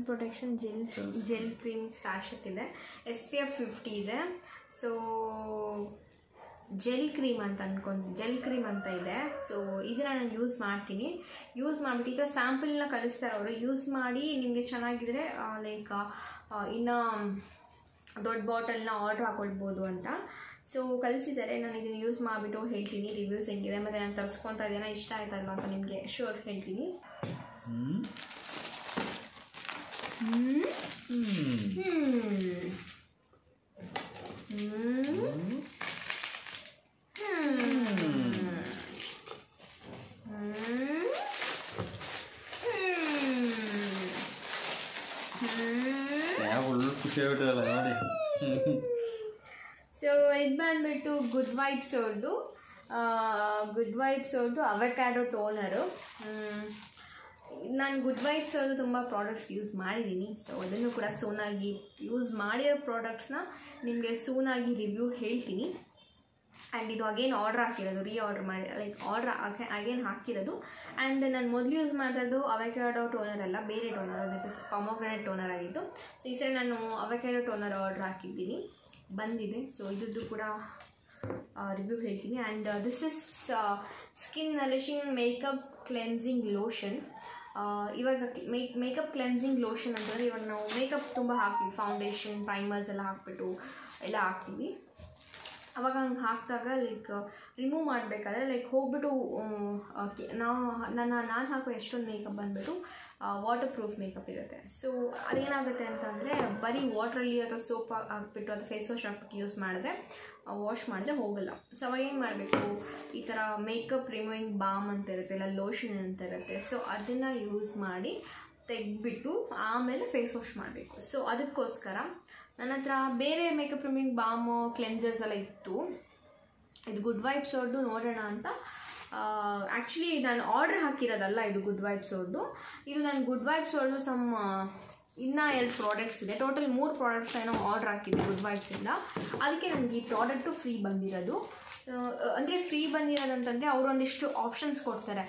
ಪ್ರೊಟೆಕ್ಷನ್ ಜೆಲ್ ಕ್ರೀಮ್ ಸ್ಯಾಶೆಟ್ ಇದೆ. SPF 50 ಇದೆ. ಸೊ ಜೆಲ್ ಕ್ರೀಮ್ ಅಂತ ಇದೆ. ಸೊ ಇದನ್ನ ನಾನು ಯೂಸ್ ಮಾಡ್ತೀನಿ. ಯೂಸ್ ಮಾಡಿಬಿಟ್ಟು ಈ ಥರ ಸ್ಯಾಂಪಲ್ನ ಕಳಿಸ್ತಾರೆ ಅವರು. ಯೂಸ್ ಮಾಡಿ ನಿಮಗೆ ಚೆನ್ನಾಗಿದ್ರೆ ಲೈಕ್ ಇನ್ನು ದೊಡ್ಡ ಬಾಟಲ್ನ ಆರ್ಡ್ರ್ ಹಾಕೊಳ್ಬೋದು ಅಂತ. ಸೊ ಕಳಿಸಿದ್ದಾರೆ. ನಾನು ಇದನ್ನು ಯೂಸ್ ಮಾಡಿಬಿಟ್ಟು ಹೇಳ್ತೀನಿ ರಿವ್ಯೂಸ್ ಹೆಂಗಿದೆ, ಮತ್ತು ನಾನು ತರಿಸ್ಕೊತಾ ಇದ್ದೇನೆ, ಇಷ್ಟ ಆಯ್ತಲ್ವ ಅಂತ ನಿಮಗೆ ಶೋರ್ ಹೇಳ್ತೀನಿ. ಖುಷಿ ಆಗ್ಬಿಟ್ಟದಲ್ಲ ನೋಡಿ. ಸೊ ಇದು ಬಂದ್ಬಿಟ್ಟು ಗುಡ್ ವೈಬ್ಸ್ ಅವ್ರದ್ದು ಅವಕ್ಯಾಡೋ ಟೋನರು. ನಾನು ಗುಡ್ ವೈಬ್ಸ್ ಅವ್ರದ್ದು ತುಂಬ ಪ್ರಾಡಕ್ಟ್ಸ್ ಯೂಸ್ ಮಾಡಿದ್ದೀನಿ. ಸೊ ಅದನ್ನು ಕೂಡ ಸೂನಾಗಿ ಯೂಸ್ ಮಾಡಿರೋ ಪ್ರಾಡಕ್ಟ್ಸ್ನ ನಿಮಗೆ ಸೂನಾಗಿ ರಿವ್ಯೂ ಹೇಳ್ತೀನಿ. ಆ್ಯಂಡ್ ಇದು ಅಗೇನ್ ಆರ್ಡ್ರ್ ಹಾಕಿರೋದು, ಆರ್ಡರ್ ಮಾಡಿ ಲೈಕ್ ಆರ್ಡ್ರ್ ಅಗೇನ್ ಹಾಕಿರೋದು. ಆ್ಯಂಡ್ ನಾನು ಮೊದಲು ಯೂಸ್ ಮಾಡಿರೋದು ಅವಕ್ಯಾಡೋ ಟೋನರ್ ಅಲ್ಲ, ಬೇರೆ ಟೋನರ್, ಅದಕ್ಕೆ ಪೊಮೊಗ್ರಾನೇಟ್ ಟೋನರ್ ಆಗಿತ್ತು. ಸೊ ಈ ಸರಿ ನಾನು ಅವಕ್ಯಾಡೋ ಟೋನರ್ ಆರ್ಡ್ರ್ ಹಾಕಿದ್ದೀನಿ, ಬಂದಿದೆ. ಸೊ ಇದ್ರದ್ದು ಕೂಡ ರಿವ್ಯೂ ಹೇಳ್ತೀನಿ. And this is skin nourishing makeup cleansing lotion. ಇವಾಗ ಮೇಕಪ್ ಕ್ಲೆನ್ಸಿಂಗ್ ಲೋಷನ್ ಅಂತಂದರೆ ಇವಾಗ ನಾವು ಮೇಕಪ್ ತುಂಬ ಹಾಕ್ತೀವಿ, ಫೌಂಡೇಶನ್ ಪ್ರೈಮರ್ಸ್ ಎಲ್ಲ ಹಾಕ್ಬಿಟ್ಟು ಎಲ್ಲ ಹಾಕ್ತೀವಿ. ಅವಾಗ ಹಂಗೆ ಹಾಕಿದಾಗ ಲೈಕ್ ರಿಮೂವ್ ಮಾಡಬೇಕಾದ್ರೆ ಲೈಕ್ ಹೋಗ್ಬಿಟ್ಟು ನಾನು ಹಾಕೋ ಎಷ್ಟೊಂದು ಮೇಕಪ್ ಬಂದುಬಿಟ್ಟು ವಾಟರ್ ಪ್ರೂಫ್ ಮೇಕಪ್ ಇರುತ್ತೆ. ಸೊ ಅದೇನಾಗುತ್ತೆ ಅಂತಂದರೆ ಬರೀ ವಾಟ್ರಲ್ಲಿ ಅಥವಾ ಸೋಪ್ ಹಾಕ್ಬಿಟ್ಟು ಅಥವಾ ಫೇಸ್ ವಾಶ್ ಹಾಕ್ಬಿಟ್ಟು ಯೂಸ್ ಮಾಡಿದ್ರೆ ವಾಶ್ ಮಾಡಿದ್ರೆ ಹೋಗಲ್ಲ. ಸೊ ಅವಾಗ ಏನು ಮಾಡಬೇಕು, ಈ ಥರ ಮೇಕಪ್ ರಿಮೂವಿಂಗ್ ಬಾಮ್ ಅಂತ ಇರುತ್ತೆ, ಇಲ್ಲ ಲೋಷನ್ ಅಂತ ಇರುತ್ತೆ. ಸೊ ಅದನ್ನು ಯೂಸ್ ಮಾಡಿ ತೆಗೆದ್ಬಿಟ್ಟು ಆಮೇಲೆ ಫೇಸ್ ವಾಶ್ ಮಾಡಬೇಕು. ಸೊ ಅದಕ್ಕೋಸ್ಕರ ನನ್ನ ಹತ್ರ ಬೇರೆ ಮೇಕಪ್ ರಿಮೂವಿಂಗ್ ಬಾಮು ಕ್ಲೆನ್ಸರ್ಸ್ ಎಲ್ಲ ಇತ್ತು. ಇದು ಗುಡ್ ವೈಬ್ಸ್ ಅವ್ರದ್ದು ನೋಡೋಣ ಅಂತ. ಆ್ಯಕ್ಚುಲಿ ನಾನು ಆರ್ಡ್ರ್ ಹಾಕಿರೋದಲ್ಲ ಇದು ಗುಡ್ ವೈಬ್ಸ್ ಅವ್ರದ್ದು. ಇದು ನಾನು ಗುಡ್ ವೈಬ್ಸ್ ಅವ್ರದ್ದು ಇನ್ನೂ 2 ಪ್ರಾಡಕ್ಟ್ಸ್ ಇದೆ. ಟೋಟಲ್ 3 ಪ್ರಾಡಕ್ಟ್ಸ್ ಏನೋ ಆರ್ಡ್ರ್ ಹಾಕಿದ್ದೆ ಗುಡ್ ವೈಬ್ಸಿಂದ. ಅದಕ್ಕೆ ನನಗೆ ಈ ಪ್ರಾಡಕ್ಟು ಫ್ರೀ ಬಂದಿರೋದು. ಅಂದರೆ ಫ್ರೀ ಬಂದಿರೋದಂತಂದರೆ ಅವರು ಒಂದಿಷ್ಟು ಆಪ್ಷನ್ಸ್ ಕೊಡ್ತಾರೆ,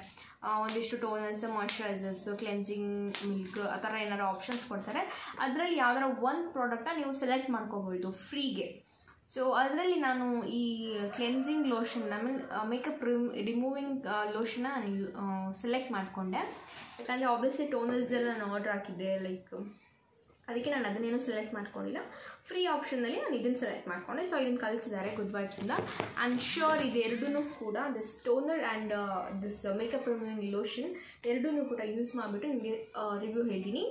ಒಂದಿಷ್ಟು ಟೋನರ್ಸ್, ಮಾಯ್ಶ್ಚರೈಸರ್ಸ್, ಕ್ಲೆನ್ಸಿಂಗ್ ಮಿಲ್ಕ್ ಆ ಥರ ಏನಾರು ಆಪ್ಷನ್ಸ್ ಕೊಡ್ತಾರೆ. ಅದರಲ್ಲಿ ಯಾವ್ದಾರ ಒಂದು ಪ್ರಾಡಕ್ಟನ್ನ ನೀವು ಸೆಲೆಕ್ಟ್ ಮಾಡ್ಕೋಬೋದು ಫ್ರೀಗೆ. ಸೊ ಅದರಲ್ಲಿ ನಾನು ಈ ಕ್ಲೆನ್ಸಿಂಗ್ ಲೋಷನ್ ಮೇಕಪ್ ರಿಮೂವಿಂಗ್ ಲೋಷನ್ನ ನಾನು ಸೆಲೆಕ್ಟ್ ಮಾಡಿಕೊಂಡೆ. ಯಾಕಂದರೆ ಆಬ್ವಿಯಸ್ಲಿ ಟೋನರ್ಸ್ ಎಲ್ಲ ನಾನು ಆರ್ಡ್ರ್ ಹಾಕಿದ್ದೆ, ಲೈಕ್ ಅದಕ್ಕೆ ನಾನು ಅದನ್ನೇನು ಸೆಲೆಕ್ಟ್ ಮಾಡ್ಕೊಂಡಿಲ್ಲ. ಫ್ರೀ ಆಪ್ಷನ್ನಲ್ಲಿ ನಾನು ಇದನ್ನು ಸೆಲೆಕ್ಟ್ ಮಾಡ್ಕೊಂಡೆ. ಸೊ ಇದನ್ನು ಕಳಿಸಿದ್ದಾರೆ ಗುಡ್ ವೈಬ್ಸಿಂದ. ಆ್ಯಂಡ್ ಶ್ಯೂರ್ ಇದೆರಡೂ ಕೂಡ this toner and this makeup removing lotion ಎರಡೂ ಕೂಡ ಯೂಸ್ ಮಾಡಿಬಿಟ್ಟು ನಿಮಗೆ ರಿವ್ಯೂ ಹೇಳ್ತೀನಿ.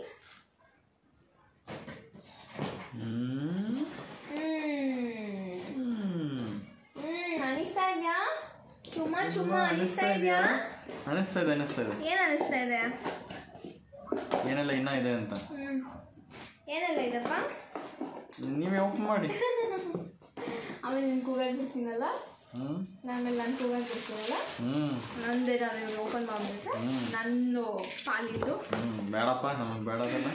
ಅನಿಸ್ತಾ ಇದೆಯಾ? ಚುಮ್ಮ ಅನಿಸ್ತಾ ಇದೆಯಾ? ಅನಿಸ್ತಾ ಇದೆ. ಏನು ಅನಿಸ್ತಾ ಇದೆ? ಏನೆಲ್ಲ ಇನ್ನೂ ಇದೆ ಅಂತ. ಏನೆಲ್ಲ ಇದಪ್ಪ? ನೀವೇ ಓಪನ್ ಮಾಡಿ. ಆಮೇಲೆ ನಿನ್ನ ಕೂಗಾಡಿ ಬಿಡ್ತೀನಲ್ಲ, ಆಮೇಲೆ ನಾನು ಕೂಗಾಡಿ ಬಿಡ್ತೀನಲ್ಲ, ನಂದೇ ನಾನು ಓಪನ್ ಮಾಡಿಬಿಟ್ರೆ ನನ್ನ ಪಾಲಿದ್ದು. ಬೇಡಪ್ಪ, ನಮಗೆ ಬೇಡದಲ್ಲ.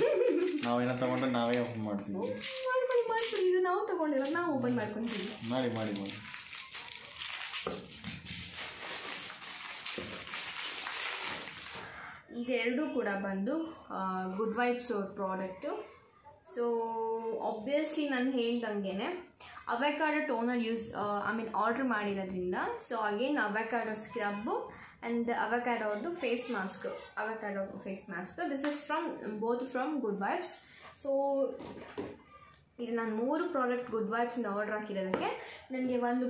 ನಾವೇನೋ ತಗೊಂಡ್ರೆ ನಾವೇ ಓಪನ್ ಮಾಡ್ತೀವಿ. ಮಾಡ್ತೀವಿ, ಇದು ನಾವು ತಗೊಂಡಿರೋದು ನಾವು ಓಪನ್ ಮಾಡ್ಕೊತೀವಿ. ಮಾಡಿ. ಇದೆರಡೂ ಕೂಡ ಬಂದು ಗುಡ್ ವೈಬ್ಸ್ ಅವ್ರ ಪ್ರಾಡಕ್ಟು. ಸೊ ಆಬ್ವಿಯಸ್ಲಿ ನಾನು ಹೇಳ್ದಂಗೆ ಅವಕಾಡೋ ಟೋನರ್ ಆರ್ಡರ್ ಮಾಡಿರೋದ್ರಿಂದ, so again avocado scrub and ಅವಕಾಡೋದು face mask. This is both from Good Vibes. So ಈಗ ನಾನು 3 ಪ್ರಾಡಕ್ಟ್ ಗುಡ್ ವೈಬ್ಸಿಂದ ಆರ್ಡರ್ ಹಾಕಿರೋದಕ್ಕೆ ನನಗೆ ಒಂದು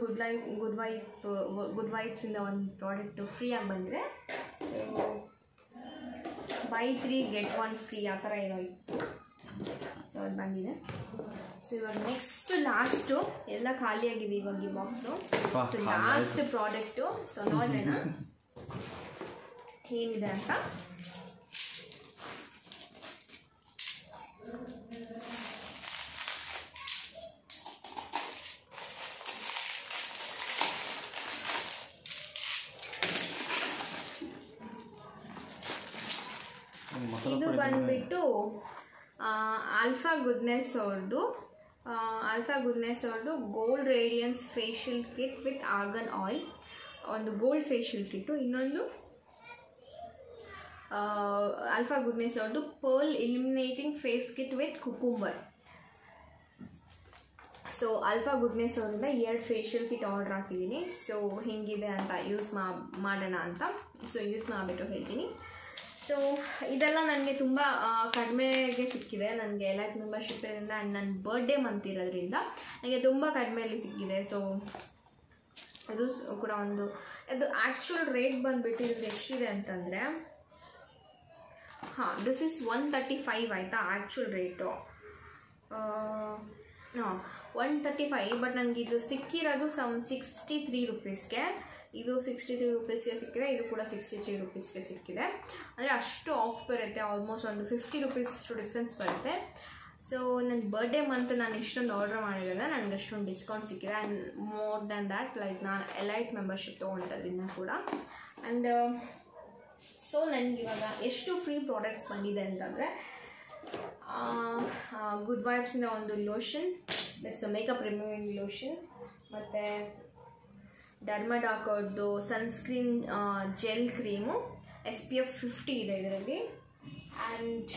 ಗುಡ್ ವೈಬ್ಸಿಂದ ಒಂದು ಪ್ರಾಡಕ್ಟು ಫ್ರೀಯಾಗಿ ಬಂದಿದೆ. ಸೊ buy 3 get 1 ಫ್ರೀ ಆ ಥರ ಏನೋ ಇತ್ತು. ಸೊ ಅದು ಬಂದಿದೆ. ಸೊ ಇವಾಗ ನೆಕ್ಸ್ಟ್ ಲಾಸ್ಟು ಎಲ್ಲ ಖಾಲಿಯಾಗಿದೆ ಇವಾಗ ಈ box. So last product. So ನೋಡೋಣ ಏನಿದೆ ಅಂತ. ಇದು ಬಂದ್ಬಿಟ್ಟು ಆಲ್ಫಾ ಗುಡ್ನೆಸ್ ಅವ್ರದ್ದು gold radiance facial kit with argan oil, ಒಂದು ಗೋಲ್ಡ್ ಫೇಶಿಯಲ್ ಕಿಟ್ಟು. ಇನ್ನೊಂದು ಆಲ್ಫಾ ಗುಡ್ನೆಸ್ ಅವ್ರದ್ದು pearl illuminating face kit with cucumber. So Alpha Goodness ಅವರಿಂದ 2 ಫೇಶಿಯಲ್ ಕಿಟ್ ಆರ್ಡರ್ ಹಾಕಿದ್ದೀನಿ. ಸೊ ಹೇಗಿದೆ ಅಂತ ಯೂಸ್ ಮಾಡೋಣ ಅಂತ. ಸೊ ಯೂಸ್ ಮಾಡಿಬಿಟ್ಟು ಹೇಳ್ತೀನಿ. ಸೊ ಇದೆಲ್ಲ ನನಗೆ ತುಂಬ ಕಡಿಮೆಗೆ ಸಿಕ್ಕಿದೆ. ನನಗೆ ಎಲೈಟ್ ಮೆಂಬರ್ಶಿಪ್ ಇರೋದ್ರಿಂದ ಆ್ಯಂಡ್ ನನ್ನ ಬರ್ಡೇ ಮಂತ್ ಇರೋದ್ರಿಂದ ನನಗೆ ತುಂಬ ಕಡಿಮೆಯಲ್ಲಿ ಸಿಕ್ಕಿದೆ. ಸೊ ಅದು ಕೂಡ ಅದು ಆ್ಯಕ್ಚುಲ್ ರೇಟ್ ಬಂದುಬಿಟ್ಟು ಇದು ಎಷ್ಟಿದೆ ಅಂತಂದರೆ, ದಿಸ್ ಇಸ್ 135 ಆಯಿತಾ ಆ್ಯಕ್ಚುಲ್ ರೇಟು. 135, ಬಟ್ ನನಗೆ ಇದು ಸಿಕ್ಕಿರೋದು 63 ರುಪೀಸ್ಗೆ. ಇದು 63 ರುಪೀಸ್ಗೆ ಸಿಕ್ಕಿದೆ, ಇದು ಕೂಡ 63 ರುಪೀಸ್ಗೆ ಸಿಕ್ಕಿದೆ. ಅಂದರೆ ಅಷ್ಟು ಆಫ್ ಬರುತ್ತೆ, ಆಲ್ಮೋಸ್ಟ್ ಒಂದು 50 ರುಪೀಸಷ್ಟು ಡಿಫ್ರೆನ್ಸ್ ಬರುತ್ತೆ. ಸೊ ನನ್ನ ಬರ್ಡೇ ಮಂತ್ ನಾನು ಇಷ್ಟೊಂದು ಆರ್ಡರ್ ಮಾಡಿರೋದ್ರೆ ನನಗೆ ಅಷ್ಟೊಂದು ಡಿಸ್ಕೌಂಟ್ ಸಿಕ್ಕಿದೆ. And more than that like ನಾನು ಎಲೈಟ್ ಮೆಂಬರ್ಶಿಪ್ ತೊಗೊಂಡಿರೋದ್ರಿಂದ ಕೂಡ. ಆ್ಯಂಡ್ ಸೊ ನನಗಿವಾಗ ಎಷ್ಟು ಫ್ರೀ ಪ್ರಾಡಕ್ಟ್ಸ್ ಬಂದಿದೆ ಅಂತಂದರೆ, ಗುಡ್ ವೈಬ್ಸಿಂದ ಒಂದು ಲೋಷನ್, ಮೇಕಪ್ ರಿಮೂವಿಂಗ್ ಲೋಷನ್, ಮತ್ತು ಡರ್ಮಡಾಕ್ ಅವ್ರದ್ದು ಸನ್ಸ್ಕ್ರೀನ್ ಜೆಲ್ ಕ್ರೀಮು SPF 50 ಇದೆ ಇದರಲ್ಲಿ. ಆ್ಯಂಡ್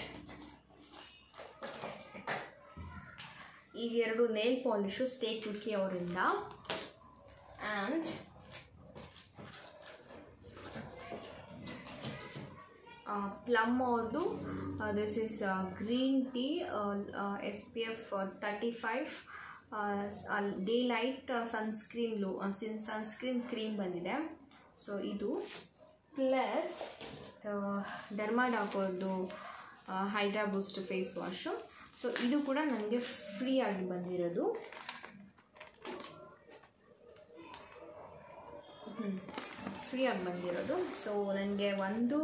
ಇದೆರಡು ನೇಲ್ ಪಾಲಿಶು ಸ್ಟೇ ಕುಕಿ ಅವರಿಂದ. ಆ್ಯಂಡ್ ಪ್ಲಮ್ ಅವ್ರದ್ದು this is green tea SPF 35 day light sunscreen cream ಬಂದಿದೆ. ಸೊ ಇದು ಪ್ಲಸ್ ಡರ್ಮಾಡಾಕ್ ಅವ್ರದ್ದು hydra boost face wash. So ಇದು ಕೂಡ ನನಗೆ ಫ್ರೀಯಾಗಿ ಬಂದಿರೋದು. ಸೊ ನನಗೆ 1 2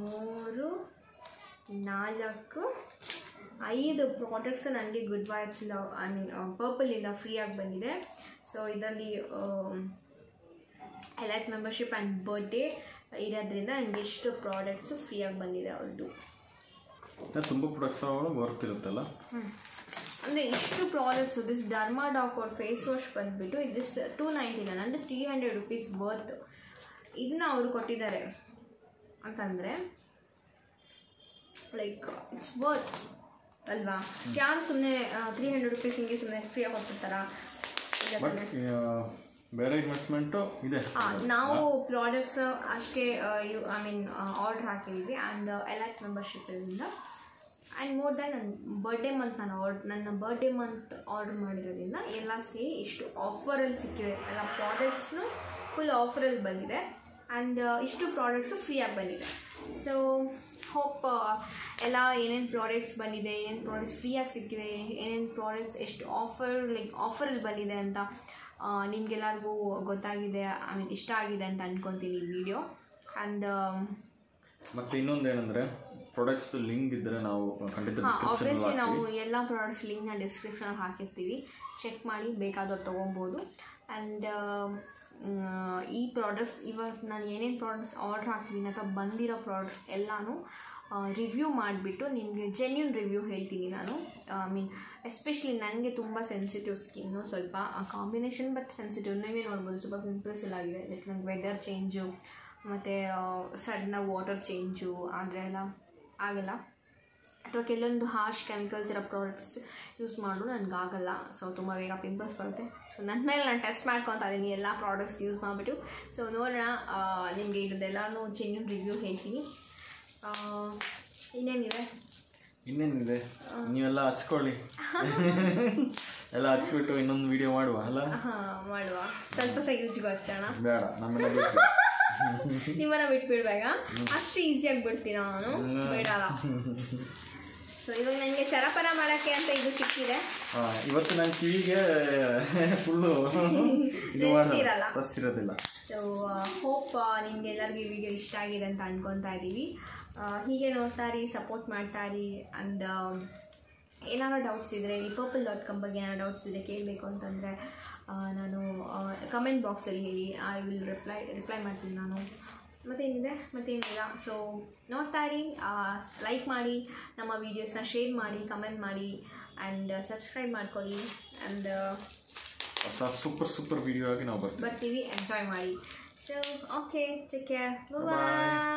3 4 5 ಪ್ರಾಡಕ್ಟ್ಸ್ ನನಗೆ ಗುಡ್ ವೈಬ್ಸಿಂದ ಪರ್ಪಲಿಂದ ಫ್ರೀಯಾಗಿ ಬಂದಿದೆ. ಸೊ ಇದರಲ್ಲಿ ಎಲೈಟ್ ಮೆಂಬರ್ಶಿಪ್ ಆ್ಯಂಡ್ ಬರ್ಡೇ ಇರೋದ್ರಿಂದ ನನಗೆ ಇಷ್ಟು ಪ್ರಾಡಕ್ಟ್ಸು ಫ್ರೀಯಾಗಿ ಬಂದಿದೆ ಅವ್ರದ್ದು. ತುಂಬ ಪ್ರಾಡಕ್ಟ್ಸ್ ಬರ್ತಿರುತ್ತಲ್ಲ, ಅಂದರೆ ಇಷ್ಟು ಪ್ರಾಡಕ್ಟ್ಸು. ದಿಸ್ ಡರ್ಮಾಡಾಕ್ ಅವ್ರ ಫೇಸ್ ವಾಶ್ ಬಂದುಬಿಟ್ಟು ದಿಸ್ 299 ಅಂದರೆ 300 ರುಪೀಸ್ ವರ್ತ್. ಇದನ್ನ ಅವರು ಕೊಟ್ಟಿದ್ದಾರೆ ಅಂತಂದರೆ ಲೈಕ್ ಇಟ್ಸ್ ವರ್ತ್ ಅಲ್ವಾ. ಯಾರು ಸುಮ್ಮನೆ 300 ರುಪೀಸ್ ಹಿಂಗೆ ಸುಮ್ಮನೆ ಫ್ರೀಯಾಗಿ ಕೊಟ್ಟಿರ್ತಾರ? ಬೇರೆ ಇನ್ವೆಸ್ಟ್ಮೆಂಟು ಇದೆ. ನಾವು ಪ್ರಾಡಕ್ಟ್ಸ್ ಅಷ್ಟೇ ಆರ್ಡರ್ ಹಾಕಿದ್ದೀವಿ. ಆ್ಯಂಡ್ ಎಲೈಟ್ ಮೆಂಬರ್ಶಿಪ್ ಇಂದ ಆ್ಯಂಡ್ ಮೋರ್ ದ್ಯಾನ್ ನನ್ನ ಬರ್ಡೇ ಮಂತ್ ನನ್ನ ಬರ್ಡೇ ಮಂತ್ ಆರ್ಡ್ರ್ ಮಾಡಿರೋದ್ರಿಂದ ಎಲ್ಲ ಸೇರಿ ಇಷ್ಟು ಆಫರಲ್ಲಿ ಸಿಕ್ಕಿದೆ. ಎಲ್ಲ ಪ್ರಾಡಕ್ಟ್ಸ್ನು ಫುಲ್ ಆಫರಲ್ಲಿ ಬಂದಿದೆ ಆ್ಯಂಡ್ ಇಷ್ಟು ಪ್ರಾಡಕ್ಟ್ಸು ಫ್ರೀಯಾಗಿ ಬಂದಿದೆ. ಸೊ ಹೋಪ್ ಎಲ್ಲ ಏನೇನು ಪ್ರಾಡಕ್ಟ್ಸ್ ಬಂದಿದೆ, ಏನೇನು ಪ್ರಾಡಕ್ಟ್ಸ್ ಫ್ರೀಯಾಗಿ ಸಿಕ್ಕಿದೆ, ಏನೇನು ಪ್ರಾಡಕ್ಟ್ಸ್ ಎಷ್ಟು ಆಫರಲ್ಲಿ ಬಂದಿದೆ ಅಂತ ನಿಮಗೆಲ್ಲರಿಗೂ ಗೊತ್ತಾಗಿದೆ, ಐ ಮೀನ್ ಇಷ್ಟ ಆಗಿದೆ ಅಂತ ಅಂದ್ಕೊತೀನಿ ಈ ವಿಡಿಯೋ. ಆ್ಯಂಡ್ ಮತ್ತು ಇನ್ನೊಂದು ಏನಂದರೆ ಪ್ರಾಡಕ್ಟ್ಸ್ ಲಿಂಕ್ ಇದ್ದರೆ ನಾವು ಖಂಡಿತ ಆಬ್ವಿಯಸ್ಲಿ ನಾವು ಎಲ್ಲ ಪ್ರಾಡಕ್ಟ್ಸ್ ಲಿಂಕ್ನ ಡಿಸ್ಕ್ರಿಪ್ಷನಲ್ಲಿ ಹಾಕಿರ್ತೀವಿ, ಚೆಕ್ ಮಾಡಿ ಬೇಕಾದವ್ರು ತೊಗೊಬೋದು. ಆ್ಯಂಡ್ ಈ ಪ್ರಾಡಕ್ಟ್ಸ್ ಇವತ್ತು ನಾನು ಏನೇನು ಪ್ರಾಡಕ್ಟ್ಸ್ ಆರ್ಡ್ರ್ ಹಾಕಿದ್ದೀನಿ ಅಥವಾ ಬಂದಿರೋ ಪ್ರಾಡಕ್ಟ್ಸ್ ಎಲ್ಲನೂ ರಿವ್ಯೂ ಮಾಡಿಬಿಟ್ಟು ನಿಮಗೆ ಜೆನ್ಯೂನ್ ರಿವ್ಯೂ ಹೇಳ್ತೀನಿ ನಾನು. ಐ ಮೀನ್ ಎಸ್ಪೆಷಲಿ ನನಗೆ ತುಂಬ ಸೆನ್ಸಿಟಿವ್ ಸ್ಕಿನ್ನು, ಸ್ವಲ್ಪ ಕಾಂಬಿನೇಷನ್ ಬಟ್ ಸೆನ್ಸಿಟಿವ್. ನೀವೇ ನೋಡ್ಬೋದು, ಸ್ವಲ್ಪ ಪಿಂಪಲ್ಸ್ ಎಲ್ಲ ಆಗಿದೆ. ಲೈಕ್ ನಂಗೆ ವೆದರ್ ಚೇಂಜು ಮತ್ತು ಸಡನ್ನಾಗಿ ವಾಟರ್ ಚೇಂಜು ಆದರೆ ಎಲ್ಲ ಆಗಲ್ಲ, ಅಥವಾ ಕೆಲವೊಂದು ಹಾರ್ಶ್ ಕೆಮಿಕಲ್ಸ್ ಇರೋ ಪ್ರಾಡಕ್ಟ್ಸ್ ಯೂಸ್ ಮಾಡೋದು ನನಗಾಗಲ್ಲ. ಸೊ ತುಂಬ ಬೇಗ ಪಿಂಪಲ್ಸ್ ಬರುತ್ತೆ. ಸೊ ನನ್ನ ಮೇಲೆ ನಾನು ಟೆಸ್ಟ್ ಮಾಡ್ಕೊತಾ ಇದ್ದೀನಿ ಎಲ್ಲ ಪ್ರಾಡಕ್ಟ್ಸ್ ಯೂಸ್ ಮಾಡಿಬಿಟ್ಟು. ಸೊ ನೋಡೋಣ, ನಿಮಗೆ ಇದೆಲ್ಲನೂ ಜೆನ್ಯೂನ್ ರಿವ್ಯೂ ಹೇಳ್ತೀನಿ. ಇನ್ನೇನಿದೆ ನೀವೆಲ್ಲ ಹಚ್ಕೊಳ್ಳಿ. ಎಲ್ಲ ಹಚ್ಬಿಟ್ಟು ಇನ್ನೊಂದು ವಿಡಿಯೋ ಮಾಡುವ ಅಲ್ಲ? ಮಾಡುವ. ಸ್ವಲ್ಪ ಯೂಜ್ಗೂ ಹಚ್ಚೋಣ, ಬೇಡ ನಮ್ಮೆಲ್ಲ ನಿಮ್ಮನ್ನ ಬಿಟ್ಬಿಡ್ಬೇಕ, ಅಷ್ಟು ಈಸಿಯಾಗಿ ಬಿಡ್ತೀನಿ ನಾನು, ಬೇಡಲ್ಲ. ಸೊ ಇವಾಗ ನನಗೆ ಚರಪರ ಮಾಡೋಕ್ಕೆ ಅಂತ ಇದು ಸಿಕ್ಕಿದೆ. ಇವತ್ತು ನನ್ನ ಕಿವಿಗೆ ಫುಲ್ಲು ಇರೋದಿಲ್ಲ. ಸೊ ಹೋಪ್ ನಿಮ್ಗೆಲ್ಲರಿಗೂ ಈ ವಿಡಿಯೋ ಇಷ್ಟ ಆಗಿದೆ ಅಂತ ಅನ್ಕೊತಾ ಇದ್ದೀವಿ. ಹೀಗೆ ನೋಡ್ತಾ ಇರಿ, ಸಪೋರ್ಟ್ ಮಾಡ್ತಾ ಇರಿ. ಆ್ಯಂಡ್ ಏನಾದ್ರು ಡೌಟ್ಸ್ ಇದ್ದರೆ, ಈ purple.com ಬಗ್ಗೆ ಏನಾದ್ರು ಡೌಟ್ಸ್ ಇದೆ ಕೇಳಬೇಕು ಅಂತಂದರೆ ನಾನು ಕಮೆಂಟ್ ಬಾಕ್ಸಲ್ಲಿ ಹೇಳಿ, ಐ ವಿಲ್ ರಿಪ್ಲೈ ಮಾಡ್ತೀನಿ ನಾನು. ಮತ್ತೇನಿಲ್ಲ. ಸೊ ನೋಡ್ತಾ ಇರಿ, ಲೈಕ್ ಮಾಡಿ, ನಮ್ಮ ವೀಡಿಯೋಸ್ನ ಶೇರ್ ಮಾಡಿ, ಕಮೆಂಟ್ ಮಾಡಿ ಆ್ಯಂಡ್ ಸಬ್ಸ್ಕ್ರೈಬ್ ಮಾಡ್ಕೊಳ್ಳಿ. ಆ್ಯಂಡ್ ಸೂಪರ್ ವಿಡಿಯೋ ಆಗಿ ನಾವು ಬರ್ತೀವಿ. ಎಂಜಾಯ್ ಮಾಡಿ. ಸೊ ಓಕೆ, ಟೇಕ್ ಕೇರ್, ಬಾಯ್.